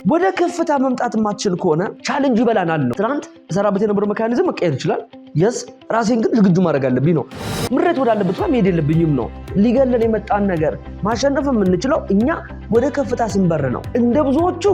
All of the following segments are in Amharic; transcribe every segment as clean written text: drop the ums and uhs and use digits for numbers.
ወደ ከፍታ መምጣት ማትችል ከሆነ ቻሌንጅ ይበላናል ነው። ትናንት ሰራበት የነበረው ሜካኒዝም መቀየር ይችላል። የስ ራሴን ግን ዝግጁ ማድረግ አለብኝ ነው። ምሬት ወዳለበት መሄድ የለብኝም ነው። ሊገለን የመጣን ነገር ማሸነፍ የምንችለው እኛ ወደ ከፍታ ስንበር ነው። እንደ ብዙዎቹ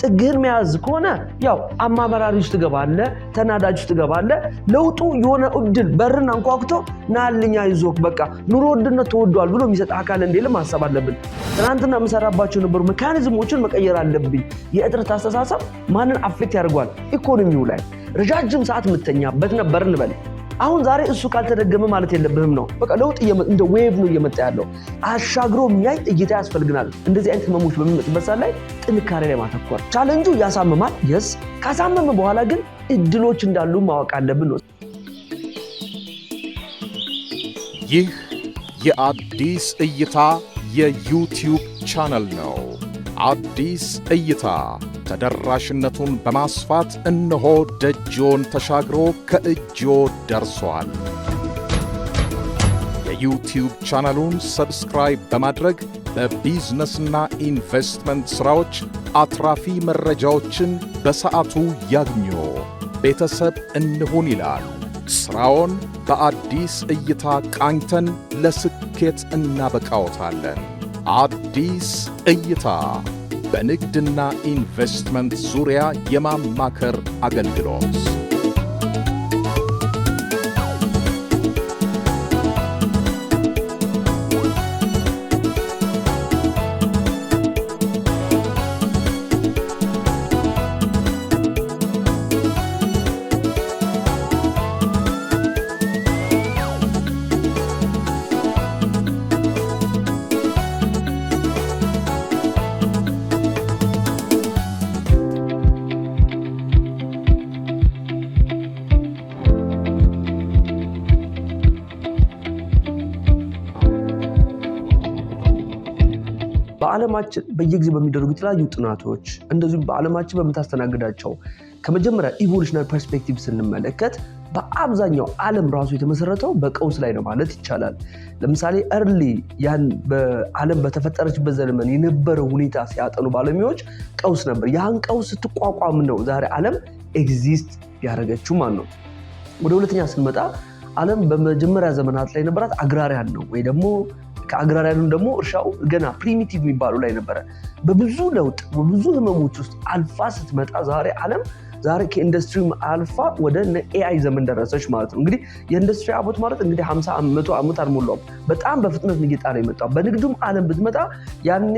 ጥግህን መያዝ ከሆነ ያው አማመራሪ ውስጥ ትገባለህ፣ ተናዳጅ ውስጥ ትገባለህ። ለውጡ የሆነ እድል በርን አንኳኩቶ ናልኛ ይዞክ በቃ ኑሮ ውድነት ተወዷል ብሎ የሚሰጥ አካል እንደሌለ ማሰብ አለብን። ትናንትና የምሰራባቸው የነበሩ ሜካኒዝሞችን መቀየር አለብኝ። የእጥረት አስተሳሰብ ማንን አፍሌክት ያደርጓል? ኢኮኖሚው ላይ ረጃጅም ሰዓት የምተኛበት ነበር እንበል። አሁን ዛሬ እሱ ካልተደገመ ማለት የለብህም ነው። በቃ ለውጥ እንደ ዌቭ ነው እየመጣ ያለው። አሻግሮ የሚያይ እይታ ያስፈልግናል። እንደዚህ አይነት ህመሞች በሚመጡበት ሰዓት ላይ ጥንካሬ ላይ ማተኮር። ቻሌንጁ ያሳምማል። የስ ካሳመመ በኋላ ግን እድሎች እንዳሉ ማወቅ አለብን ነው። ይህ የአዲስ እይታ የዩቲዩብ ቻናል ነው። አዲስ እይታ ተደራሽነቱን በማስፋት እነሆ ደጅዎን ተሻግሮ ከእጅዎ ደርሷል። የዩቲዩብ ቻናሉን ሰብስክራይብ በማድረግ በቢዝነስና ኢንቨስትመንት ሥራዎች አትራፊ መረጃዎችን በሰዓቱ ያግኙ። ቤተሰብ እንሁን ይላል። ሥራውን በአዲስ እይታ ቃኝተን ለስኬት እናበቃዎታለን። አዲስ እይታ በንግድና ኢንቨስትመንት ዙሪያ የማማከር አገልግሎት። በዓለማችን በየጊዜው በሚደረጉ የተለያዩ ጥናቶች እንደዚሁም በዓለማችን በምታስተናግዳቸው ከመጀመሪያ ኢቮሉሽናሪ ፐርስፔክቲቭ ስንመለከት በአብዛኛው ዓለም ራሱ የተመሰረተው በቀውስ ላይ ነው ማለት ይቻላል። ለምሳሌ እርሊ ያን በዓለም በተፈጠረችበት ዘመን የነበረው ሁኔታ ሲያጠኑ ባለሙያዎች ቀውስ ነበር። ያን ቀውስ ስትቋቋም ነው ዛሬ ዓለም ኤግዚስት ያደረገችው ማለት ነው። ወደ ሁለተኛ ስንመጣ ዓለም በመጀመሪያ ዘመናት ላይ ነበራት አግራሪያን ነው ወይ ደግሞ ከአግራሪያኑ ደግሞ እርሻው ገና ፕሪሚቲቭ የሚባሉ ላይ ነበረ። በብዙ ለውጥ በብዙ ህመሞች ውስጥ አልፋ ስትመጣ ዛሬ ዓለም ዛሬ ከኢንዱስትሪ አልፋ ወደ ኤአይ ዘመን ደረሰች ማለት ነው። እንግዲህ የኢንዱስትሪ አቦት ማለት እንግዲህ 50 ዓመት አልሞላውም። በጣም በፍጥነት እየጣለ የመጣው በንግዱም ዓለም ብትመጣ ያኔ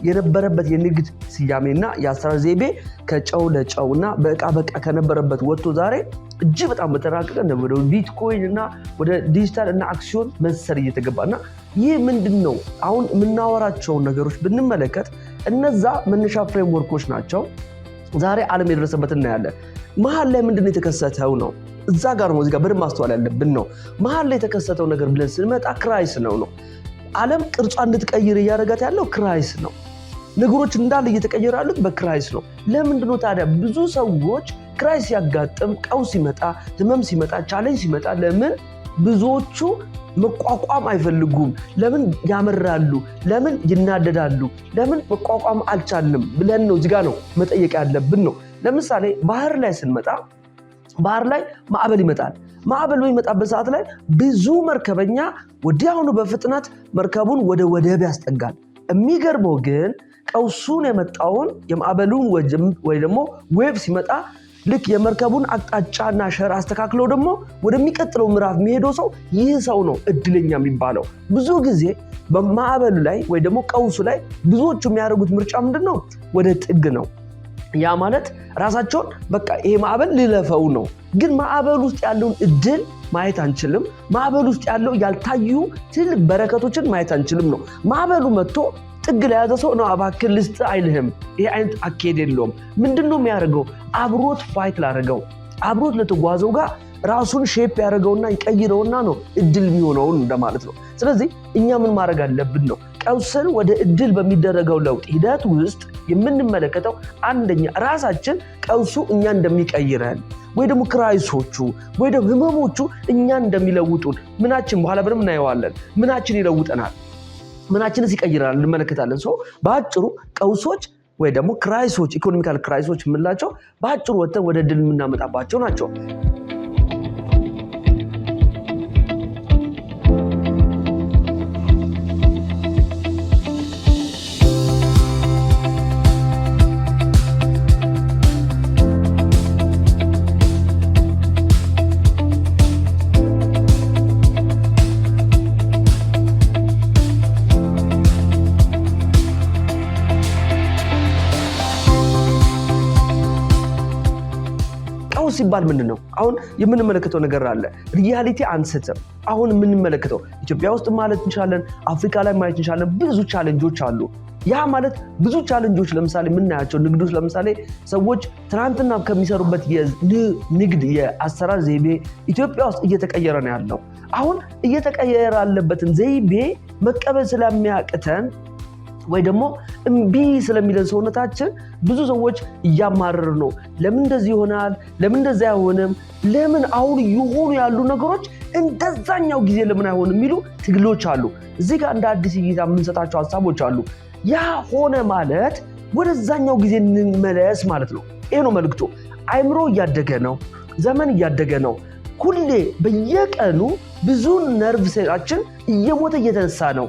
የነበረበት የንግድ ስያሜና የአሰራር ዘይቤ ከጨው ለጨውና በእቃ ከነበረበት ወጥቶ ዛሬ እጅግ በጣም በተራቀቀ ወደ ቢትኮይን እና ወደ ዲጂታል እና አክሲዮን መሰል እየተገባና ይህ ምንድነው? አሁን የምናወራቸውን ነገሮች ብንመለከት እነዛ መነሻ ፍሬምወርኮች ናቸው። ዛሬ ዓለም የደረሰበት እናያለን። መሀል ላይ ምንድነው የተከሰተው ነው። እዛ ጋር ነው እዚህ ጋር በደንብ ማስተዋል ያለብን ነው። መሀል ላይ የተከሰተው ነገር ብለን ስንመጣ ክራይስ ነው። ዓለም ቅርጿ እንድትቀይር እያደረጋት ያለው ክራይስ ነው። ነገሮች እንዳለ እየተቀየሩ ያሉት በክራይስ ነው። ለምንድነው ታዲያ ብዙ ሰዎች ክራይስ ሲያጋጥም፣ ቀውስ ሲመጣ፣ ህመም ሲመጣ፣ ቻሌንጅ ሲመጣ ለምን ብዙዎቹ መቋቋም አይፈልጉም? ለምን ያመራሉ? ለምን ይናደዳሉ? ለምን መቋቋም አልቻልንም ብለን ነው እዚህ ጋር ነው መጠየቅ ያለብን ነው። ለምሳሌ ባህር ላይ ስንመጣ ባህር ላይ ማዕበል ይመጣል። ማዕበል በሚመጣበት ሰዓት ላይ ብዙ መርከበኛ ወዲያውኑ በፍጥነት መርከቡን ወደ ወደብ ያስጠጋል። የሚገርመው ግን ቀውሱን የመጣውን የማዕበሉን ወይ ደግሞ ዌቭ ሲመጣ ልክ የመርከቡን አቅጣጫና ሸራ አስተካክለው ደግሞ ወደሚቀጥለው ምዕራፍ የሚሄደው ሰው ይህ ሰው ነው እድለኛ የሚባለው። ብዙ ጊዜ በማዕበሉ ላይ ወይ ደግሞ ቀውሱ ላይ ብዙዎቹ የሚያደርጉት ምርጫ ምንድነው? ወደ ጥግ ነው። ያ ማለት ራሳቸውን በቃ ይሄ ማዕበል ልለፈው ነው። ግን ማዕበል ውስጥ ያለውን እድል ማየት አንችልም። ማዕበል ውስጥ ያለው ያልታዩ ትልቅ በረከቶችን ማየት አንችልም ነው። ማዕበሉ መጥቶ ጥግ ላይ ያዘ ሰው ነው እባክህ ልስጥ አይልህም። ይሄ አይነት አካሄድ የለውም። ምንድነው የሚያደርገው? አብሮት ፋይት ላደረገው አብሮት ለተጓዘው ጋር ራሱን ሼፕ ያደረገውና ይቀይረውና ነው እድል የሚሆነውን እንደማለት ነው። ስለዚህ እኛ ምን ማድረግ አለብን ነው? ቀውስን ወደ እድል በሚደረገው ለውጥ ሂደት ውስጥ የምንመለከተው አንደኛ ራሳችን ቀውሱ እኛ እንደሚቀይረን ወይ ደግሞ ክራይሶቹ ወይ ደግሞ ህመሞቹ እኛ እንደሚለውጡን ምናችን በኋላ በደንብ እናየዋለን። ምናችን ይለውጠናል፣ ምናችንስ ይቀይራል እንመለከታለን። በአጭሩ ቀውሶች ወይ ደግሞ ክራይሶች ኢኮኖሚካል ክራይሶች የምንላቸው በአጭሩ ወጥተን ወደ ድል የምናመጣባቸው ናቸው። ሲባል ምንድነው? አሁን የምንመለከተው ነገር አለ። ሪያሊቲ አንስተም አሁን የምንመለከተው ኢትዮጵያ ውስጥ ማለት እንችላለን፣ አፍሪካ ላይ ማለት እንችላለን። ብዙ ቻሌንጆች አሉ። ያ ማለት ብዙ ቻሌንጆች ለምሳሌ የምናያቸው ንግዶች ለምሳሌ ሰዎች ትናንትና ከሚሰሩበት የንግድ የአሰራር ዘይቤ ኢትዮጵያ ውስጥ እየተቀየረ ነው ያለው። አሁን እየተቀየረ ያለበትን ዘይቤ መቀበል ስለሚያቅተን ወይ ደግሞ እምቢ ስለሚለን ሰውነታችን ብዙ ሰዎች እያማረሩ ነው። ለምን እንደዚህ ይሆናል? ለምን እንደዛ አይሆንም? ለምን አሁን የሆኑ ያሉ ነገሮች እንደዛኛው ጊዜ ለምን አይሆንም የሚሉ ትግሎች አሉ። እዚህ ጋር እንደ አዲስ እይታ የምንሰጣቸው ሀሳቦች አሉ። ያ ሆነ ማለት ወደዛኛው ጊዜ እንመለስ ማለት ነው። ይሄ ነው መልእክቱ። አይምሮ እያደገ ነው። ዘመን እያደገ ነው። ሁሌ በየቀኑ ብዙ ነርቭ ሴላችን እየሞተ እየተነሳ ነው።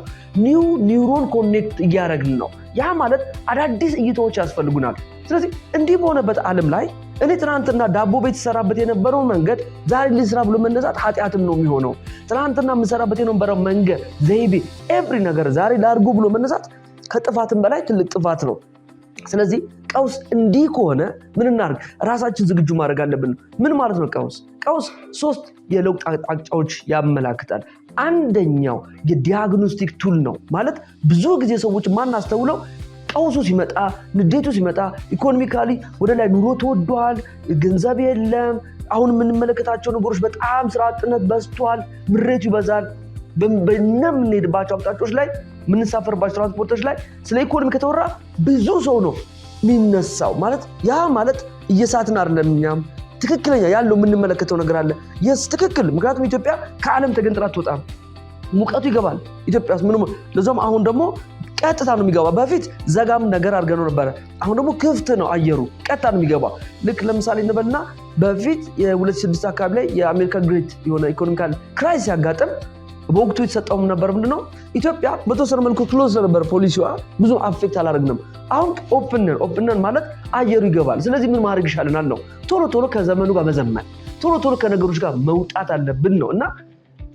ኒውሮን ኮኔክት እያደረግን ነው። ያ ማለት አዳዲስ እይታዎች ያስፈልጉናል። ስለዚህ እንዲህ በሆነበት ዓለም ላይ እኔ ትናንትና ዳቦ ቤት ሰራበት የነበረው መንገድ ዛሬ ልስራ ብሎ መነሳት ኃጢአትም ነው የሚሆነው። ትናንትና የምሰራበት የነበረው መንገድ ዘይቤ ኤቭሪ ነገር ዛሬ ላድርጎ ብሎ መነሳት ከጥፋትም በላይ ትልቅ ጥፋት ነው። ስለዚህ ቀውስ እንዲህ ከሆነ ምን እናድርግ? ራሳችን ዝግጁ ማድረግ አለብን። ምን ማለት ነው ቀውስ? ቀውስ 3 የለውጥ አቅጣጫዎች ያመላክታል። አንደኛው የዲያግኖስቲክ ቱል ነው። ማለት ብዙ ጊዜ ሰዎች ማናስተውለው ቀውሱ ሲመጣ፣ ንዴቱ ሲመጣ ኢኮኖሚካሊ ወደ ላይ ኑሮ ተወዷል፣ ገንዘብ የለም፣ አሁን የምንመለከታቸው ነገሮች በጣም ስራ አጥነት በዝቷል፣ ምሬቱ ይበዛል። በእነምንሄድባቸው አቅጣጫዎች ላይ የምንሳፈርባቸው ትራንስፖርቶች ላይ ስለ ኢኮኖሚ ከተወራ ብዙ ሰው ነው የሚነሳው። ማለት ያ ማለት እየሳትን አይደለም። እኛም ትክክለኛ ያለው የምንመለከተው ነገር አለ። የስ ትክክል። ምክንያቱም ኢትዮጵያ ከዓለም ተገንጥላ አትወጣም። ሙቀቱ ይገባል ኢትዮጵያ ውስጥ ምንም። ለዛም አሁን ደግሞ ቀጥታ ነው የሚገባ። በፊት ዘጋም ነገር አድርገነው ነበረ። አሁን ደግሞ ክፍት ነው አየሩ፣ ቀጥታ ነው የሚገባ። ልክ ለምሳሌ እንበልና በፊት የ2006 አካባቢ ላይ የአሜሪካ ግሬት የሆነ ኢኮኖሚካል ክራይሲስ ያጋጥም በወቅቱ የተሰጠው ነበር። ምንድነው ኢትዮጵያ በተወሰነ መልኩ ክሎዝ ነበር ፖሊሲዋ፣ ብዙ አፌክት አላደረግንም። አሁን ኦፕነን ማለት አየሩ ይገባል። ስለዚህ ምን ማድረግ ይሻለናል ነው። ቶሎ ከዘመኑ ጋር መዘመን፣ ቶሎ ከነገሮች ጋር መውጣት አለብን ነው። እና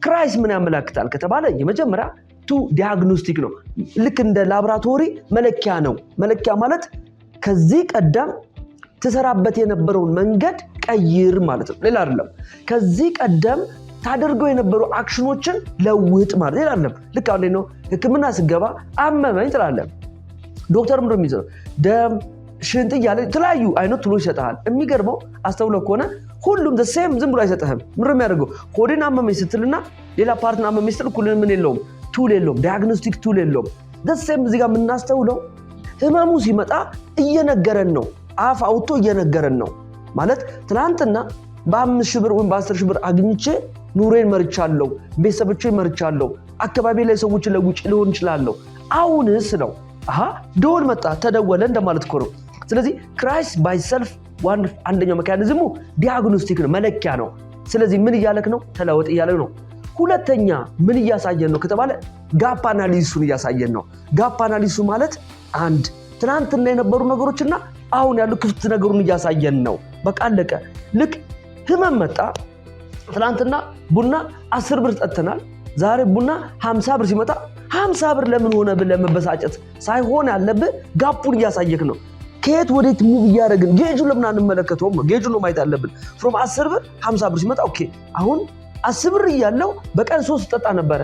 ክራይስ ምን ያመላክታል ከተባለ የመጀመሪያ ዲያግኖስቲክ ነው። ልክ እንደ ላቦራቶሪ መለኪያ ነው። መለኪያ ማለት ከዚህ ቀደም ተሰራበት የነበረውን መንገድ ቀይር ማለት ነው። ሌላ አይደለም። ከዚህ ቀደም ታደርገው የነበሩ አክሽኖችን ለውጥ ማለት ሌላ አይደለም። ልክ አሁን ነው ሕክምና ስገባ አመመኝ ትላለህ። ዶክተር ምንድነው የሚሰራው? ደም፣ ሽንት እያለ የተለያዩ አይነት ቱሎች ይሰጥሃል። የሚገርመው አስተውለው ከሆነ ሁሉም ሴም ዝም ብሎ አይሰጥህም። ምንድነው የሚያደርገው? ሆዴን አመመኝ ስትልና ሌላ ፓርትን አመመኝ ስትል እኩል ምን የለውም፣ ቱል የለውም፣ ዲያግኖስቲክ ቱል የለውም። ሴም እዚህ ጋር የምናስተውለው ህመሙ ሲመጣ እየነገረን ነው። አፍ አውጥቶ እየነገረን ነው። ማለት ትናንትና በ5,000 ብር ወይም በ10,000 ብር አግኝቼ ኑሬን መርቻለሁ፣ ቤተሰቦቼን መርቻለሁ፣ አካባቢ ላይ ሰዎችን ለውጭ ሊሆን ይችላለሁ። አሁንስ ነው ደወል መጣ፣ ተደወለ እንደማለት እኮ ነው። ስለዚህ ክራይስ ባይ ሰልፍ አንደኛው ሜካኒዝሙ ዲያግኖስቲክ ነው፣ መለኪያ ነው። ስለዚህ ምን እያለክ ነው? ተለወጥ እያለክ ነው። ሁለተኛ ምን እያሳየን ነው ከተባለ ጋፕ አናሊሲሱን እያሳየን ነው። ጋፕ አናሊሲሱ ማለት አንድ ትናንትና የነበሩ ነገሮችና አሁን ያሉ ክፍት ነገሩን እያሳየን ነው። በቃ አለቀ። ልክ ህመም መጣ፣ ትናንትና ቡና 10 ብር ጠጥተናል። ዛሬ ቡና 50 ብር ሲመጣ 50 ብር ለምን ሆነ ብለህ መበሳጨት ሳይሆን ያለብህ ጋፑን እያሳየክ ነው። ከየት ወዴት ሙቭ እያደረግን ጌጁን ለምን አንመለከተውም? ጌጁን ነው ማየት አለብን። ፍሮም 10 ብር 50 ብር ሲመጣ ኦኬ፣ አሁን 10 ብር እያለው በቀን 3 ጠጣ ነበረ።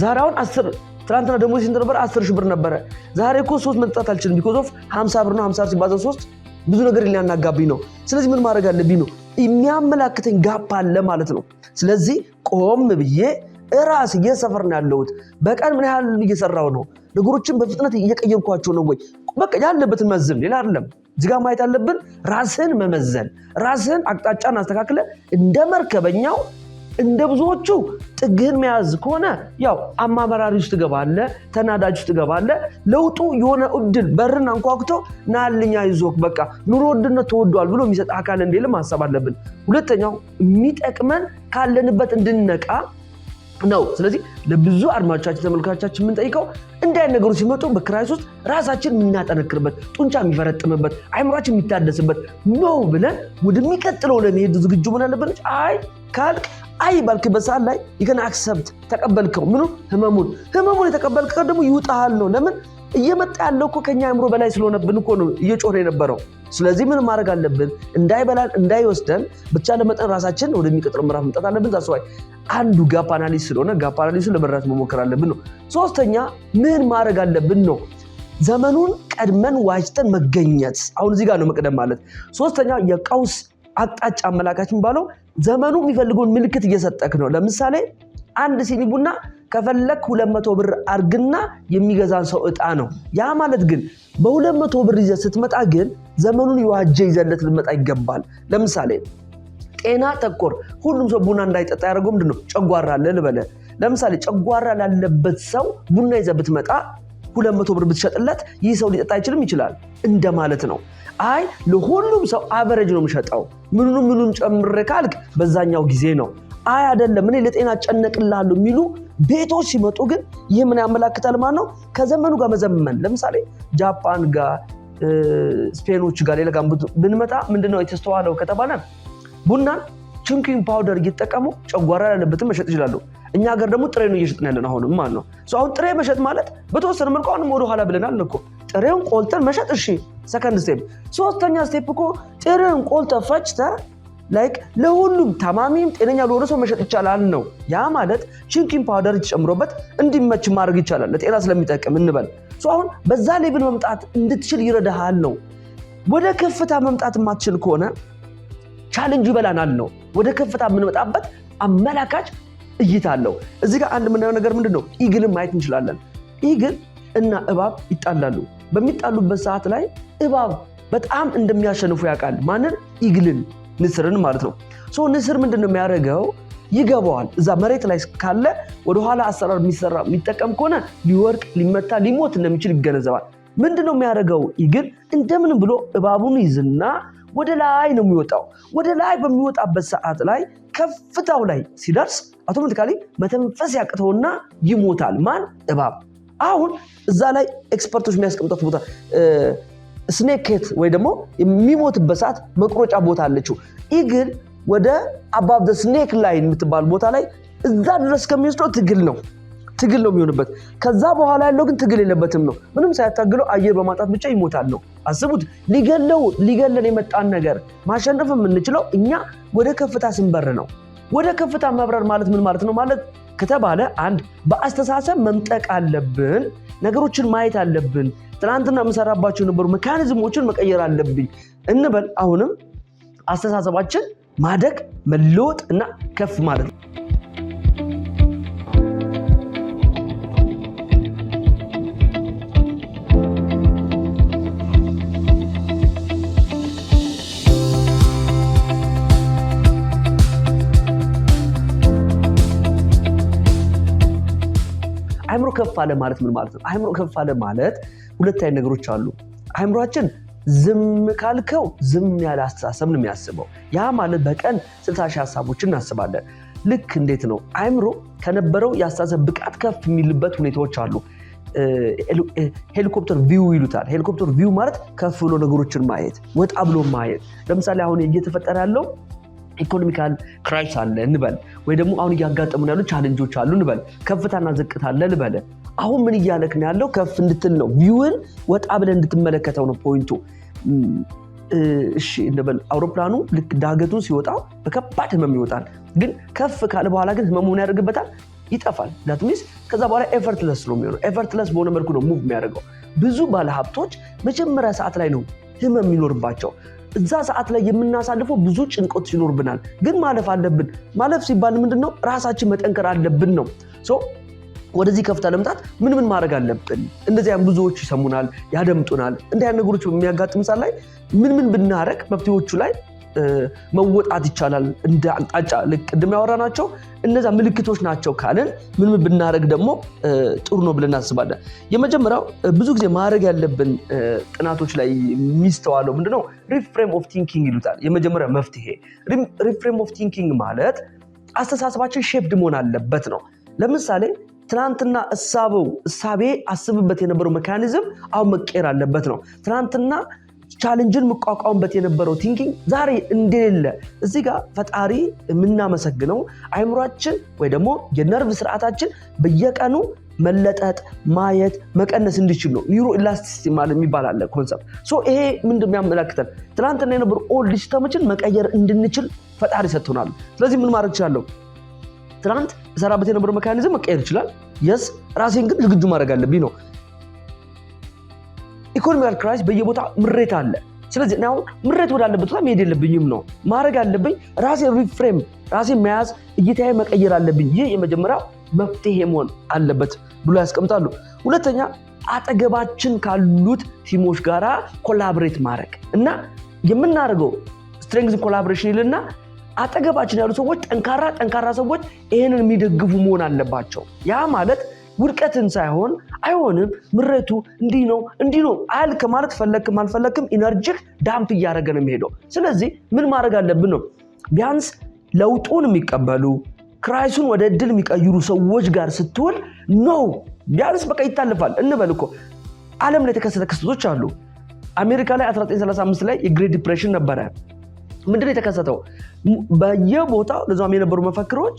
ዛሬ አሁን 10 ትናንትና ደግሞ ሲንት ነበር? 10,000 ብር ነበረ። ዛሬ እኮ 3 መጠጣት አልችልም ቢኮዝ ኦፍ 50 ብር ነው። 50 ሲባዛ 3 ብዙ ነገር ሊያናጋብኝ ነው። ስለዚህ ምን ማድረግ አለብኝ ነው የሚያመላክተኝ ጋፕ አለ ማለት ነው። ስለዚህ ቆም ብዬ ራስ እየሰፈር ነው ያለሁት። በቀን ምን ያህል እየሰራው ነው? ነገሮችን በፍጥነት እየቀየርኳቸው ነው ወይ? በቃ ያለበትን መዝን። ሌላ አይደለም። እዚህ ጋር ማየት አለብን ራስን መመዘን፣ ራስን አቅጣጫን አስተካክለ እንደ መርከበኛው እንደ ብዙዎቹ ጥግህን መያዝ ከሆነ ያው አማመራሪ ውስጥ ትገባለህ፣ ተናዳጅ ውስጥ ትገባለህ። ለውጡ የሆነ እድል በርን አንኳኩቶ ናልኛ ይዞክ በቃ ኑሮ ውድነት ተወዷል ብሎ የሚሰጥ አካል እንደሌለ ማሰብ አለብን። ሁለተኛው የሚጠቅመን ካለንበት እንድንነቃ ነው። ስለዚህ ለብዙ አድማጮቻችን ተመልካቾቻችን የምንጠይቀው እንዲህ አይነት ነገሮች ሲመጡ በክራይስት ውስጥ ራሳችን የምናጠነክርበት፣ ጡንቻ የሚፈረጥምበት፣ አይምሯችን የሚታደስበት ነው ብለን ወደሚቀጥለው ለመሄድ ዝግጁ ሆነን አለብን። አይ ካልክ አይ ባልክበት ሰዓት ላይ ይገና አክሰፕት ተቀበልከው። ምኑ ህመሙን የተቀበልከው ደግሞ ይውጣል ነው። ለምን እየመጣ ያለው እኮ ከኛ አእምሮ በላይ ስለሆነብን እኮ ነው እየጮኸ የነበረው። ስለዚህ ምን ማድረግ አለብን? እንዳይበላን እንዳይወስደን ብቻ ለመጠን ራሳችን ወደሚቀጥለው ምዕራፍ መምጣት አለብን። ታስዋይ አንዱ ጋፕ አናሊሲስ ስለሆነ ጋፕ አናሊሲሱን ለመረዳት መሞከር አለብን ነው። ሶስተኛ ምን ማድረግ አለብን ነው ዘመኑን ቀድመን ዋጅተን መገኘት። አሁን እዚህ ጋር ነው መቅደም ማለት። ሶስተኛ የቀውስ አቅጣጫ አመላካች የሚባለው ዘመኑ የሚፈልገውን ምልክት እየሰጠክ ነው። ለምሳሌ አንድ ሲኒ ቡና ከፈለክ 200 ብር አርግና የሚገዛን ሰው እጣ ነው። ያ ማለት ግን በ200 ብር ይዘህ ስትመጣ ግን ዘመኑን የዋጀ ይዘለት ልመጣ ይገባል። ለምሳሌ ጤና ተኮር ሁሉም ሰው ቡና እንዳይጠጣ ያደርገው ምንድነው? ጨጓራ አለ ልበለ። ለምሳሌ ጨጓራ ላለበት ሰው ቡና ይዘህ ብትመጣ 200 ብር ብትሸጥለት ይህ ሰው ሊጠጣ አይችልም? ይችላል እንደማለት ነው። አይ ለሁሉም ሰው አቨሬጅ ነው የምሸጠው ምኑን ጨምሬ ካልክ በዛኛው ጊዜ ነው። አይ አይደለም እኔ ለጤና ጨነቅልሃለሁ የሚሉ ቤቶች ሲመጡ ግን ይህ ምን ያመላክታል ማለት ነው? ከዘመኑ ጋር መዘመን። ለምሳሌ ጃፓን ጋር ስፔኖች ጋር ሌላ ጋር ብንመጣ ምንድነው የተስተዋለው ከተባለ ቡናን ቺንኪንግ ፓውደር እየተጠቀሙ ጨጓራ ያለበትን መሸጥ ይችላሉ። እኛ ሀገር ደግሞ ጥሬ ነው እየሸጥን ያለን አሁንም ማለት ነው። አሁን ጥሬ መሸጥ ማለት በተወሰነ መልኩ አሁንም ወደ ኋላ ብለናል እኮ። ጥሬውን ቆልተን መሸጥ እሺ፣ ሰከንድ ስቴፕ። ሶስተኛ ስቴፕ እኮ ጥሬውን ቆልተህ ፈጭተህ ላይክ ለሁሉም ታማሚም ጤነኛ ለሆነ ሰው መሸጥ ይቻላል ነው። ያ ማለት ቺንኪንግ ፓውደር ተጨምሮበት እንዲመች ማድረግ ይቻላል ለጤና ስለሚጠቅም እንበል። አሁን በዛ ሌቭል መምጣት እንድትችል ይረዳሃል ነው። ወደ ከፍታ መምጣት የማትችል ከሆነ ቻሌንጅ ይበላናል ነው። ወደ ከፍታ የምንመጣበት አመላካች እይታ አለው። እዚህ ጋር አንድ የምናየው ነገር ምንድነው? ኢግልን ማየት እንችላለን። ኢግል እና እባብ ይጣላሉ። በሚጣሉበት ሰዓት ላይ እባብ በጣም እንደሚያሸንፉ ያውቃል። ማንን? ኢግልን፣ ንስርን ማለት ነው። ንስር ምንድነው የሚያደርገው? ይገባዋል። እዛ መሬት ላይ ካለ ወደኋላ አሰራር የሚጠቀም ከሆነ ሊወርቅ፣ ሊመታ፣ ሊሞት እንደሚችል ይገነዘባል። ምንድነው የሚያደርገው? ኢግል እንደምንም ብሎ እባቡን ይዝና ወደ ላይ ነው የሚወጣው። ወደ ላይ በሚወጣበት ሰዓት ላይ ከፍታው ላይ ሲደርስ አውቶማቲካሊ መተንፈስ ያቅተውና ይሞታል። ማን? እባብ። አሁን እዛ ላይ ኤክስፐርቶች የሚያስቀምጡት ቦታ ስኔክሄት ወይ ደግሞ የሚሞትበት ሰዓት መቁረጫ ቦታ አለችው። ኢግል ወደ አባብ ዘ ስኔክ ላይን የምትባል ቦታ ላይ እዛ ድረስ ከሚወስደው ትግል ነው የሚሆንበት። ከዛ በኋላ ያለው ግን ትግል የለበትም ነው። ምንም ሳያታግለው አየር በማጣት ብቻ ይሞታል ነው። አስቡት፣ ሊገለን የመጣን ነገር ማሸነፍ የምንችለው እኛ ወደ ከፍታ ስንበር ነው። ወደ ከፍታ መብረር ማለት ምን ማለት ነው ማለት ከተባለ አንድ በአስተሳሰብ መምጠቅ አለብን። ነገሮችን ማየት አለብን። ትናንትና የምሰራባቸው የነበሩ ሜካኒዝሞችን መቀየር አለብኝ እንበል። አሁንም አስተሳሰባችን ማደግ፣ መለወጥ እና ከፍ ማለት ነው። አእምሮ ከፍ አለ ማለት ምን ማለት ነው? አእምሮ ከፍ አለ ማለት ሁለት አይነት ነገሮች አሉ። አእምሮአችን ዝም ካልከው ዝም ያለ አስተሳሰብ ነው የሚያስበው። ያ ማለት በቀን 60 ሺህ ሀሳቦችን እናስባለን። ልክ እንዴት ነው? አእምሮ ከነበረው የአስተሳሰብ ብቃት ከፍ የሚልበት ሁኔታዎች አሉ። ሄሊኮፕተር ቪው ይሉታል። ሄሊኮፕተር ቪው ማለት ከፍ ብሎ ነገሮችን ማየት፣ ወጣ ብሎ ማየት። ለምሳሌ አሁን እየተፈጠረ ያለው ኢኮኖሚካል ክራይስ አለ እንበል፣ ወይ ደግሞ አሁን እያጋጠሙን ያሉ ቻሌንጆች አሉ እንበል፣ ከፍታና ዝቅታ አለ እንበል። አሁን ምን እያለክ ነው ያለው? ከፍ እንድትል ነው። ቪውን ወጣ ብለን እንድትመለከተው ነው ፖይንቱ። እሺ እንበል አውሮፕላኑ ልክ ዳገቱን ሲወጣው በከባድ ህመም ይወጣል። ግን ከፍ ካለ በኋላ ግን ህመሙን ያደርግበታል፣ ይጠፋል። ዳትሚስ ከዛ በኋላ ኤፈርትለስ ነው የሚሆነው። ኤፈርትለስ በሆነ መልኩ ነው ሙቭ የሚያደርገው። ብዙ ባለሀብቶች መጀመሪያ ሰዓት ላይ ነው ህመም የሚኖርባቸው። እዛ ሰዓት ላይ የምናሳልፈው ብዙ ጭንቆት ይኖርብናል። ግን ማለፍ አለብን። ማለፍ ሲባል ምንድነው? ራሳችን መጠንከር አለብን ነው። ወደዚህ ከፍታ ለመምጣት ምን ማድረግ አለብን? እንደዚያም ብዙዎች ይሰሙናል፣ ያደምጡናል። እንዲህ አይነት ነገሮች በሚያጋጥም ሰዓት ላይ ምን ብናረግ መፍትሄዎቹ ላይ መወጣት ይቻላል እንደ አቅጣጫ ቅድም ያወራናቸው እነዛ ምልክቶች ናቸው ካልን ምን ብናደርግ ደግሞ ጥሩ ነው ብለን እናስባለን። የመጀመሪያው ብዙ ጊዜ ማድረግ ያለብን ጥናቶች ላይ የሚስተዋለው ምንድነው ሪፍሬም ኦፍ ቲንኪንግ ይሉታል። የመጀመሪያ መፍትሄ ሪፍሬም ኦፍ ቲንኪንግ ማለት አስተሳሰባችን ሼፕድ መሆን አለበት ነው። ለምሳሌ ትናንትና እሳቤ አስብበት የነበረው ሜካኒዝም አሁን መቀየር አለበት ነው። ትናንትና ቻሌንጅን መቋቋምበት የነበረው ቲንኪንግ ዛሬ እንደሌለ እዚህ ጋር ፈጣሪ የምናመሰግነው አይምሯችን ወይ ደግሞ የነርቭ ስርዓታችን በየቀኑ መለጠጥ ማየት መቀነስ እንዲችል ነው። ኒውሮ ኢላስቲሲቲ ማለት የሚባል አለ ኮንሰፕት። ሶ ይሄ ምንድነው የሚያመለክተን? ትናንትና የነበሩ ኦልድ ሲስተሞችን መቀየር እንድንችል ፈጣሪ ሰጥቶናል። ስለዚህ ምን ማድረግ እችላለሁ? ትናንት እሰራበት የነበረው ሜካኒዝም መቀየር ይችላል። የስ ራሴን ግን ዝግጁ ማድረግ አለብኝ ነው። ኢኮኖሚካል ክራይስ በየቦታ ምሬት አለ። ስለዚህ now ምሬት ወዳለበት ቦታ መሄድ የለብኝም ነው ማድረግ አለብኝ። ራሴን ሪፍሬም ራሴን መያዝ እይታዬ መቀየር አለብኝ። ይህ የመጀመሪያው መፍትሄ መሆን አለበት ብሎ ያስቀምጣሉ። ሁለተኛ አጠገባችን ካሉት ቲሞች ጋራ ኮላቦሬት ማድረግ እና የምናደርገው ስትሬንግዝ ኮላቦሬሽን ይልና አጠገባችን ያሉ ሰዎች ጠንካራ ሰዎች ይሄንን የሚደግፉ መሆን አለባቸው። ያ ማለት ውድቀትን ሳይሆን አይሆንም ምሬቱ እንዲህ ነው አልክ ማለት ፈለክም አልፈለክም ኢነርጂክ ዳምፕ እያደረገ ነው የሚሄደው። ስለዚህ ምን ማድረግ አለብን ነው ቢያንስ ለውጡን የሚቀበሉ ክራይሱን ወደ እድል የሚቀይሩ ሰዎች ጋር ስትውል ነው ቢያንስ በቃ ይታለፋል እንበል እኮ ዓለም ላይ የተከሰተ ክስተቶች አሉ። አሜሪካ ላይ 1935 ላይ የግሬት ዲፕሬሽን ነበረ። ምንድነው የተከሰተው? በየቦታው ለዛም የነበሩ መፈክሮች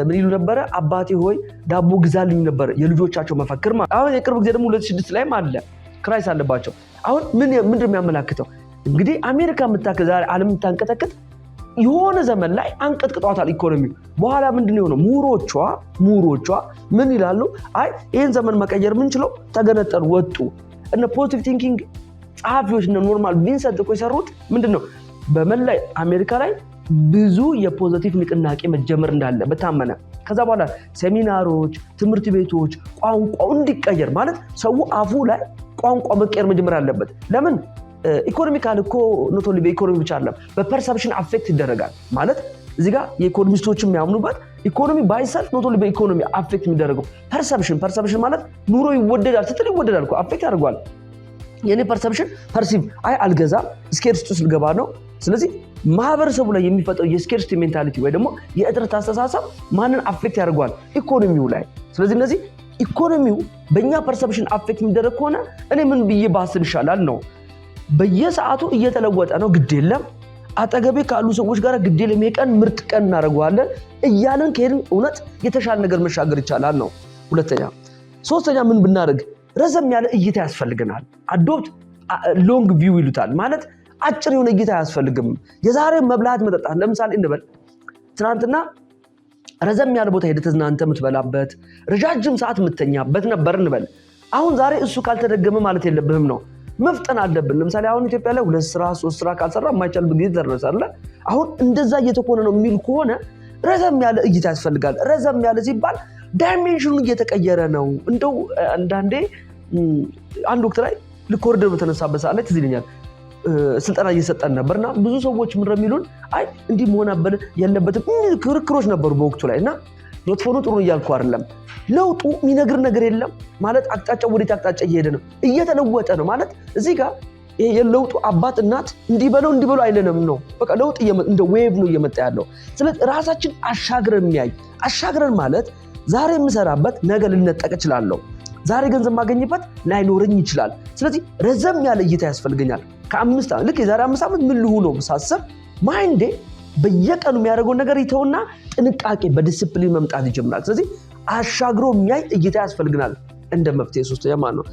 ምን ይሉ ነበረ? አባቴ ሆይ ዳቦ ግዛልኝ ነበር የልጆቻቸው መፈክር ማለት። አሁን የቅርብ ጊዜ ደግሞ 2006 ላይም አለ ክራይስ አለባቸው። አሁን ምንድነው የሚያመላክተው? እንግዲህ አሜሪካ የምታከ ዛሬ ዓለም የምታንቀጠቅጥ የሆነ ዘመን ላይ አንቀጥቅጧታል ኢኮኖሚው። በኋላ ምንድነው የሆነው? ምሁሮቿ ምን ይላሉ? አይ ይሄን ዘመን መቀየር ምንችለው ተገነጠሉ ወጡ። እነ ፖዚቲቭ ቲንኪንግ ጸሐፊዎች እና ኖርማል ቪንሰንት እኮ የሰሩት ምንድነው በመላይ አሜሪካ ላይ ብዙ የፖዚቲቭ ንቅናቄ መጀመር እንዳለ በታመነ ከዛ በኋላ ሴሚናሮች ትምህርት ቤቶች ቋንቋው እንዲቀየር ማለት ሰው አፉ ላይ ቋንቋ መቀየር መጀመር አለበት። ለምን ኢኮኖሚካል እኮ ኖት ኦንሊ በኢኮኖሚ ብቻ አይደለም በፐርሰፕሽን አፌክት ይደረጋል ማለት እዚህ ጋር የኢኮኖሚስቶች የሚያምኑበት ኢኮኖሚ ባይሰልፍ ኖት ኦንሊ በኢኮኖሚ አፌክት የሚደረገው ፐርሰፕሽን ማለት ኑሮ ይወደዳል ስትል ይወደዳል እኮ አፌክት ያደርጋል። የኔ ፐርሰፕሽን ፐርሲቭ አልገዛም ስኬርሲቲ ውስጥ ልገባ ነው። ስለዚህ ማህበረሰቡ ላይ የሚፈጠው የስኬርሲቲ ሜንታሊቲ ወይ ደግሞ የእጥረት አስተሳሰብ ማንን አፌክት ያደርጋል? ኢኮኖሚው ላይ። ስለዚህ እነዚህ ኢኮኖሚው በእኛ ፐርሰፕሽን አፌክት የሚደረግ ከሆነ እኔ ምን ብዬ ባስብ ይሻላል ነው። በየሰዓቱ እየተለወጠ ነው ግድ የለም አጠገቤ ካሉ ሰዎች ጋር ግድ የለም የቀን ምርጥ ቀን እናደርገዋለን እያለን ከሄድን እውነት የተሻለ ነገር መሻገር ይቻላል ነው ሁለተኛ። ሶስተኛ ምን ብናደርግ ረዘም ያለ እይታ ያስፈልገናል። አዶፕት ሎንግ ቪው ይሉታል ማለት አጭር የሆነ እይታ አያስፈልግም። የዛሬ መብላት መጠጣት ለምሳሌ እንበል ትናንትና ረዘም ያለ ቦታ ሄደህ ተዝናንተህ የምትበላበት ረጃጅም ሰዓት የምትተኛበት ነበር እንበል። አሁን ዛሬ እሱ ካልተደገመ ማለት የለብህም ነው መፍጠን አለብን። ለምሳሌ አሁን ኢትዮጵያ ላይ 2 ስራ 3 ስራ ካልሰራ የማይቻልበት ጊዜ ደረሰ። አሁን እንደዛ እየተኮነ ነው የሚል ከሆነ ረዘም ያለ እይታ ያስፈልጋል። ረዘም ያለ ሲባል ዳይሜንሽኑ እየተቀየረ ነው። እንደው አንዳንዴ አንድ ወቅት ላይ ልኮርደር በተነሳበት ሰዓት ላይ ትዝ ይለኛል ስልጠና እየሰጠን ነበርና ብዙ ሰዎች ምን ረሚሉን አይ እንዲህ መሆን የለበትም ክርክሮች ነበሩ በወቅቱ ላይ እና ኖትፎኑ ጥሩ እያልኩ አይደለም። ለውጡ የሚነግር ነገር የለም ማለት አቅጣጫው ወዴት አቅጣጫ እየሄደ ነው እየተለወጠ ነው ማለት እዚህ ጋር የለውጡ አባት እናት እንዲበሉ አይለንም ነው። በቃ ለውጥ እንደ ዌቭ ነው እየመጣ ያለው። ስለዚህ ራሳችን አሻግረን ማለት ዛሬ የምሰራበት ነገ ልነጠቅ እችላለሁ። ዛሬ ገንዘብ ማገኝበት ላይኖረኝ ይችላል። ስለዚህ ረዘም ያለ እይታ ያስፈልገኛል። ልክ የዛሬ 5 ዓመት ምን ልሁ ነው ሳስብ ማይንዴ በየቀኑ የሚያደርገው ነገር ይተውና ጥንቃቄ በዲሲፕሊን መምጣት ይጀምራል። ስለዚህ አሻግሮ የሚያይ እይታ ያስፈልገናል እንደ መፍትሄ ሶስተኛ ማለት ነው።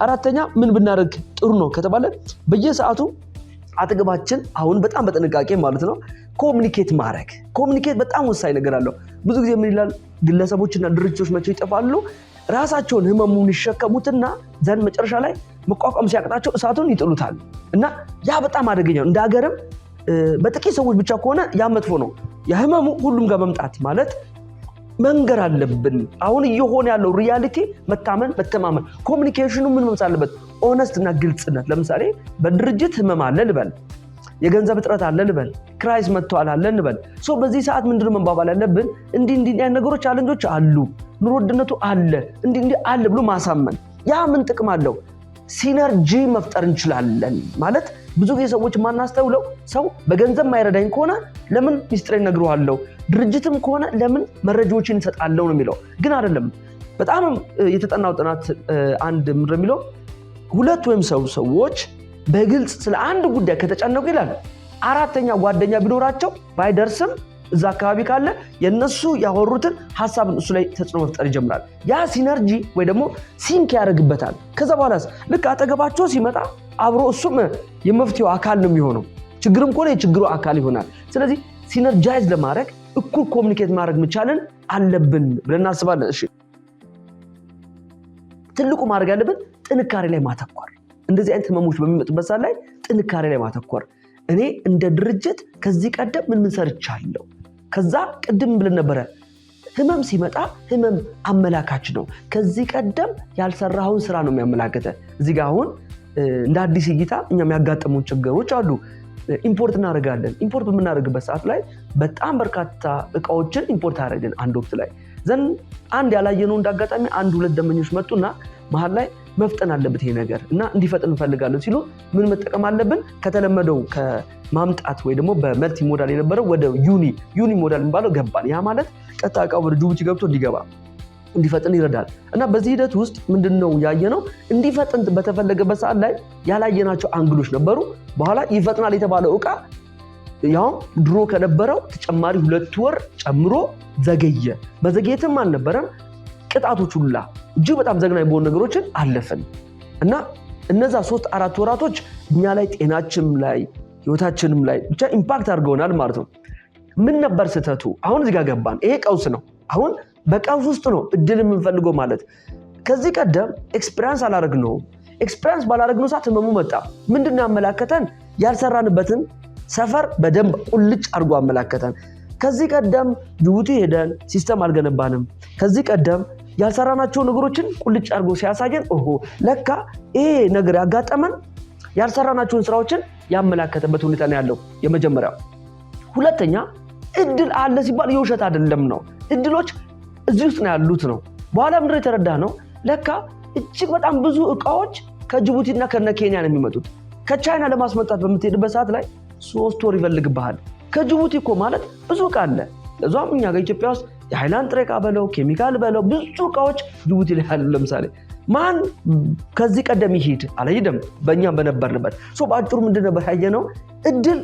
አራተኛ ምን ብናደርግ ጥሩ ነው ከተባለ በየሰዓቱ አጠገባችን አሁን በጣም በጥንቃቄ ማለት ነው ኮሙኒኬት ማድረግ። ኮሙኒኬት በጣም ወሳኝ ነገር አለው። ብዙ ጊዜ ምን ይላል ግለሰቦችና ድርጅቶች መቼ ይጠፋሉ? ራሳቸውን ህመሙን ይሸከሙትና ዘን መጨረሻ ላይ መቋቋም ሲያቅታቸው እሳቱን ይጥሉታል እና ያ በጣም አደገኛ ነው። እንደ ሀገርም በጥቂት ሰዎች ብቻ ከሆነ ያ መጥፎ ነው። የህመሙ ሁሉም ጋር መምጣት ማለት መንገር አለብን። አሁን እየሆነ ያለው ሪያሊቲ መተማመን ኮሙኒኬሽኑ ምን መምጣት አለበት? ኦነስት እና ግልጽነት። ለምሳሌ በድርጅት ህመም አለ ልበል የገንዘብ እጥረት አለ እንበል፣ ክራይስ መጥቷል አለ እንበል። በዚህ ሰዓት ምንድነው መባባል ያለብን? እንዲህ ያን ነገሮች ቻሌንጆች አሉ፣ ኑሮ ውድነቱ አለ፣ እንዲህ አለ ብሎ ማሳመን። ያ ምን ጥቅም አለው? ሲነርጂ መፍጠር እንችላለን ማለት። ብዙ ጊዜ ሰዎች ማናስተውለው ሰው በገንዘብ ማይረዳኝ ከሆነ ለምን ሚስጥሬን ነግረዋለሁ፣ ድርጅትም ከሆነ ለምን መረጃዎችን እሰጣለሁ ነው የሚለው። ግን አይደለም። በጣም የተጠናው ጥናት አንድ ምንድነው የሚለው? ሁለት ወይም ሰዎች በግልጽ ስለ አንድ ጉዳይ ከተጨነቁ ይላል አራተኛ ጓደኛ ቢኖራቸው ባይደርስም እዛ አካባቢ ካለ የነሱ ያወሩትን ሐሳብን እሱ ላይ ተጽዕኖ መፍጠር ይጀምራል። ያ ሲነርጂ ወይ ደግሞ ሲንክ ያደርግበታል። ከዛ በኋላስ ልክ አጠገባቸው ሲመጣ አብሮ እሱም የመፍትሄው አካል ነው የሚሆነው። ችግርም ከሆነ የችግሩ አካል ይሆናል። ስለዚህ ሲነርጃይዝ ለማድረግ እኩል ኮሚኒኬት ማድረግ መቻልን አለብን ብለን እናስባለን። እሺ ትልቁ ማድረግ ያለብን ጥንካሬ ላይ ማተኮር። እንደዚህ አይነት ህመሞች በሚመጡበት ሰዓት ላይ ጥንካሬ ላይ ማተኮር። እኔ እንደ ድርጅት ከዚህ ቀደም ምን ሰርቻለሁ? ከዛ ቅድም ብለን ነበረ ህመም ሲመጣ ህመም አመላካች ነው። ከዚህ ቀደም ያልሰራውን ስራ ነው የሚያመላክተ። እዚህ ጋር አሁን እንደ አዲስ እይታ እኛ የሚያጋጥሙን ችግሮች አሉ። ኢምፖርት እናደርጋለን። ኢምፖርት በምናደርግበት ሰዓት ላይ በጣም በርካታ እቃዎችን ኢምፖርት አደረግን አንድ ወቅት ላይ ዘን አንድ ያላየነው እንዳጋጣሚ አንድ ሁለት ደንበኞች መጡና መሀል ላይ መፍጠን አለበት ይሄ ነገር እና እንዲፈጥን እንፈልጋለን ሲሉ ምን መጠቀም አለብን? ከተለመደው ከማምጣት ወይ ደግሞ በመልቲ ሞዳል የነበረው ወደ ዩኒ ሞዳል የሚባለው ገባን። ያ ማለት ቀጥታ እቃው ወደ ጅቡቲ ገብቶ እንዲፈጥን ይረዳል። እና በዚህ ሂደት ውስጥ ምንድነው ያየነው? እንዲፈጥን በተፈለገበት ሰዓት ላይ ያላየናቸው አንግሎች ነበሩ። በኋላ ይፈጥናል የተባለው እቃ ያው ድሮ ከነበረው ተጨማሪ 2 ወር ጨምሮ ዘገየ። በዘገየትም አልነበረም ቅጣቶች ሁላ እጅግ በጣም ዘግናኝ በሆኑ ነገሮችን አለፈን እና እነዛ 3-4 ወራቶች እኛ ላይ ጤናችንም ላይ ህይወታችንም ላይ ብቻ ኢምፓክት አድርገውናል ማለት ነው። ምን ነበር ስህተቱ? አሁን እዚህ ጋር ገባን። ይሄ ቀውስ ነው። አሁን በቀውስ ውስጥ ነው እድል የምንፈልገው ማለት። ከዚህ ቀደም ኤክስፒሪየንስ አላደረግነውም። ኤክስፒሪየንስ ባላደረግነው ሰዓት ህመሙ መጣ። ምንድነው ያመላከተን? ያልሰራንበትን ሰፈር በደንብ ቁልጭ አድርጎ አመላከተን። ከዚህ ቀደም ጅቡቲ ሄደን ሲስተም አልገነባንም። ከዚህ ቀደም ያልሰራናቸው ነገሮችን ቁልጭ አድርጎ ሲያሳየን ለካ ይሄ ነገር ያጋጠመን ያልሰራናቸውን ስራዎችን ያመላከተበት ሁኔታ ነው ያለው። የመጀመሪያው። ሁለተኛ እድል አለ ሲባል የውሸት አይደለም ነው። እድሎች እዚህ ውስጥ ነው ያሉት ነው። በኋላ ምንድነው የተረዳነው? ለካ እጅግ በጣም ብዙ እቃዎች ከጅቡቲና ከኬንያ ነው የሚመጡት። ከቻይና ለማስመጣት በምትሄድበት ሰዓት ላይ 3 ወር ይፈልግብሃል። ከጅቡቲ እኮ ማለት ብዙ እቃ አለ። ለዛም እኛ ጋር ኢትዮጵያ ውስጥ የሃይላንድ ጥሬ እቃ በለው ኬሚካል በለው ብዙ እቃዎች ጅቡቲ ላይ አሉ። ለምሳሌ ማን ከዚህ ቀደም ይሄድ አልሄደም በእኛም በነበርንበት። በአጭሩ ምንድን ነበር ያየነው? እድል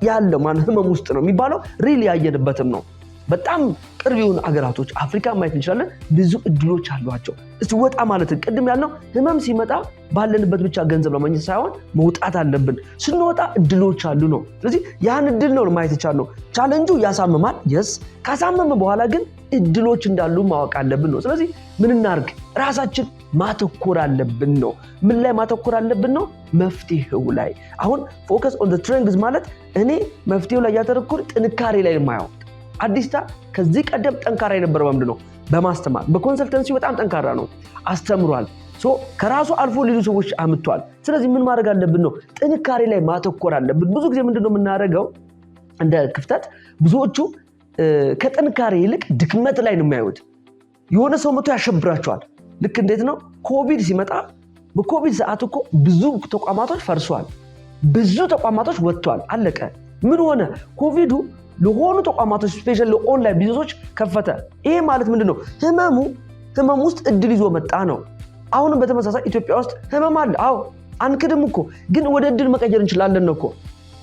ያለው ማን ህመም ውስጥ ነው የሚባለው ሪል ያየንበትም ነው። በጣም ቅርብ የሆኑ አገራቶች አፍሪካ ማየት እንችላለን። ብዙ እድሎች አሏቸው። እስቲ ወጣ ማለት ቅድም ያልነው ህመም ሲመጣ ባለንበት ብቻ ገንዘብ ለማግኘት ሳይሆን መውጣት አለብን። ስንወጣ እድሎች አሉ ነው። ስለዚህ ያን እድል ነው ማየት የቻልነው። ቻሌንጁ ያሳምማል። የስ ካሳመመ በኋላ ግን እድሎች እንዳሉ ማወቅ አለብን ነው። ስለዚህ ምን እናርግ? ራሳችን ማተኮር አለብን ነው። ምን ላይ ማተኮር አለብን ነው? መፍትሄው ላይ። አሁን ፎከስ ኦን ዘ ስትሬንግዝ ማለት እኔ መፍትሄው ላይ ያተረኩር ጥንካሬ ላይ ማየው። አዲስታ ከዚህ ቀደም ጠንካራ የነበረው ምንድን ነው? በማስተማር በኮንሰልተንሲ በጣም ጠንካራ ነው። አስተምሯል። ከራሱ አልፎ ሌሎች ሰዎች አምጥቷል። ስለዚህ ምን ማድረግ አለብን ነው? ጥንካሬ ላይ ማተኮር አለብን። ብዙ ጊዜ ምንድነው የምናደርገው? እንደ ክፍተት ብዙዎቹ ከጥንካሬ ይልቅ ድክመት ላይ ነው የሚያዩት። የሆነ ሰው መቶ ያሸብራቸዋል። ልክ እንዴት ነው? ኮቪድ ሲመጣ በኮቪድ ሰዓት እኮ ብዙ ተቋማቶች ፈርሷል። ብዙ ተቋማቶች ወጥቷል። አለቀ። ምን ሆነ? ኮቪዱ ለሆኑ ተቋማቶች ስፔሻሊ ለኦንላይን ቢዝነሶች ከፈተ። ይሄ ማለት ምንድነው? ህመም ውስጥ እድል ይዞ መጣ ነው። አሁንም በተመሳሳይ ኢትዮጵያ ውስጥ ህመም አለ። አዎ አንክድም እኮ፣ ግን ወደ እድል መቀየር እንችላለን እኮ።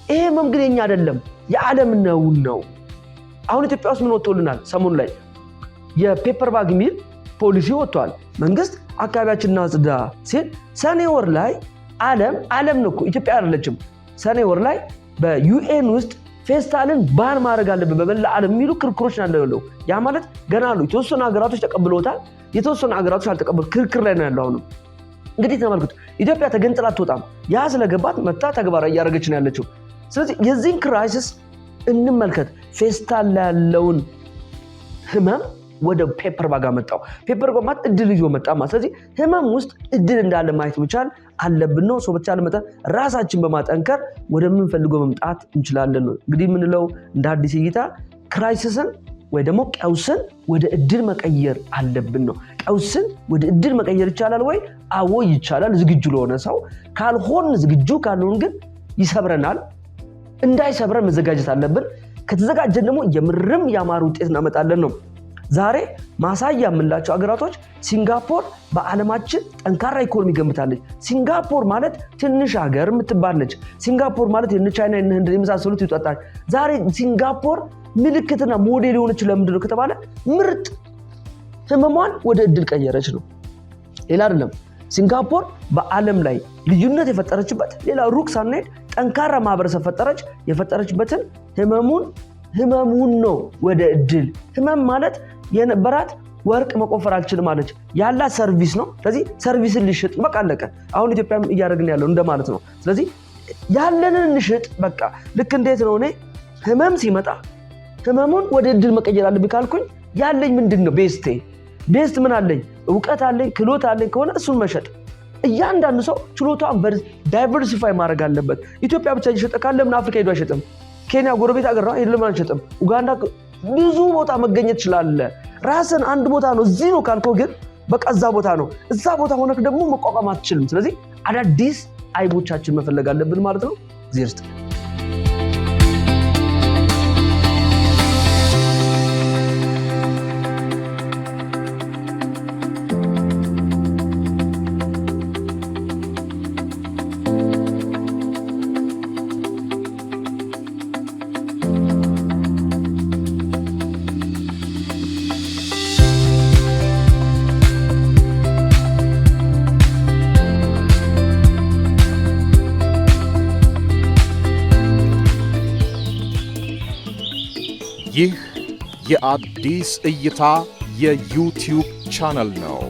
ይሄ ህመም ግን የኛ አይደለም፣ የዓለም ነው። አሁን ኢትዮጵያ ውስጥ ምን ወጥቶልናል? ሰሞኑ ላይ የፔፐር ባግ ሚል ፖሊሲ ወጥቷል። መንግስት አካባቢያችንን አጽዳ ሲል ሰኔ ወር ላይ ዓለም ነው እኮ ኢትዮጵያ አይደለችም። ሰኔ ወር ላይ በዩኤን ውስጥ ፌስታልን ባን ማድረግ አለብን በመላ ዓለም የሚሉ ክርክሮች ናቸው። ያ ማለት ገና አሉ። የተወሰኑ ሀገራቶች ተቀብለውታል፣ የተወሰኑ ሀገራቶች አልተቀበሉ። ክርክር ላይ ነው ያለው። አሁንም እንግዲህ ተመልክቱ፣ ኢትዮጵያ ተገንጥላ አትወጣም። ያ ስለገባት መታ ተግባራዊ እያደረገች ነው ያለችው። ስለዚህ የዚህን ክራይሲስ እንመልከት። ፌስታል ላይ ያለውን ህመም ወደ ፔፐር ባግ አመጣው። ፔፐር ባግ ማለት እድል ይዞ መጣ ማለት። ስለዚህ ህመም ውስጥ እድል እንዳለ ማየት መቻል አለብን ነው። ሰው በተቻለ መጠን ራሳችን በማጠንከር ወደምንፈልገው መምጣት እንችላለን ነው። እንግዲህ የምንለው እንደ አዲስ እይታ ክራይሲስን ወይ ደግሞ ቀውስን ወደ እድል መቀየር አለብን ነው። ቀውስን ወደ እድል መቀየር ይቻላል ወይ? አዎ ይቻላል፣ ዝግጁ ለሆነ ሰው። ካልሆን ዝግጁ ካልሆን ግን ይሰብረናል። እንዳይሰብረን መዘጋጀት አለብን። ከተዘጋጀን ደግሞ የምርም ያማረ ውጤት እናመጣለን ነው። ዛሬ ማሳያ የምንላቸው ሀገራቶች ሲንጋፖር በዓለማችን ጠንካራ ኢኮኖሚ ገንብታለች። ሲንጋፖር ማለት ትንሽ ሀገር የምትባል ነች። ሲንጋፖር ማለት የነ ቻይና የነ ህንድ የመሳሰሉት ይወጣጣል። ዛሬ ሲንጋፖር ምልክትና ሞዴል የሆነችው ለምንድን ነው ከተባለ ምርጥ ህመሟን ወደ እድል ቀየረች ነው። ሌላ አይደለም። ሲንጋፖር በዓለም ላይ ልዩነት የፈጠረችበት ሌላ ሩቅ ሳንሄድ ጠንካራ ማህበረሰብ ፈጠረች። የፈጠረችበትን ህመሙን ነው ወደ እድል። ህመም ማለት የነበራት ወርቅ መቆፈር አልችልም አለች። ያላት ሰርቪስ ነው። ስለዚህ ሰርቪስን ልሽጥ፣ በቃ አለቀ። አሁን ኢትዮጵያም እያደረግን ያለው እንደማለት ነው። ስለዚህ ያለንን እንሽጥ በቃ። ልክ እንዴት ነው እኔ ህመም ሲመጣ ህመሙን ወደ እድል መቀየር አለብኝ ካልኩኝ ያለኝ ምንድን ነው? ቤስት ምን አለኝ? እውቀት አለኝ፣ ክህሎት አለኝ ከሆነ እሱን መሸጥ። እያንዳንዱ ሰው ችሎታውን ዳይቨርሲፋይ ማድረግ አለበት። ኢትዮጵያ ብቻ እየሸጠ ካለ ምን አፍሪካ ሄዶ አይሸጥም? ኬንያ ጎረቤት ሀገር ነው ሄዶ አንሸጥም? ኡጋንዳ ብዙ ቦታ መገኘት ይችላል። ራስን አንድ ቦታ ነው እዚህ ነው ካልከው ግን በቃ እዛ ቦታ ነው። እዛ ቦታ ሆነክ ደግሞ መቋቋም አትችልም። ስለዚህ አዳዲስ አይቦቻችን መፈለግ አለብን ማለት ነው። እግዚአብሔር ይስጥ። ይህ የአዲስ እይታ የዩቲዩብ ቻናል ነው።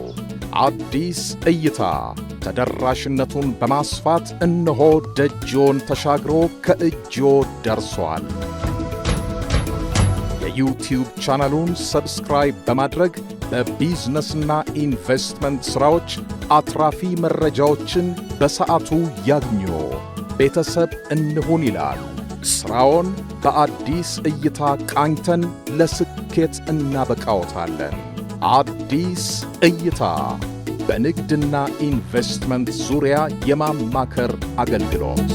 አዲስ እይታ ተደራሽነቱን በማስፋት እነሆ ደጅዎን ተሻግሮ ከእጅዎ ደርሷል። የዩቲዩብ ቻናሉን ሰብስክራይብ በማድረግ በቢዝነስና ኢንቨስትመንት ሥራዎች አትራፊ መረጃዎችን በሰዓቱ ያግኙ። ቤተሰብ እንሁን ይላል። ሥራውን በአዲስ እይታ ቃኝተን ለስኬት እናበቃዎታለን። አዲስ እይታ በንግድና ኢንቨስትመንት ዙሪያ የማማከር አገልግሎት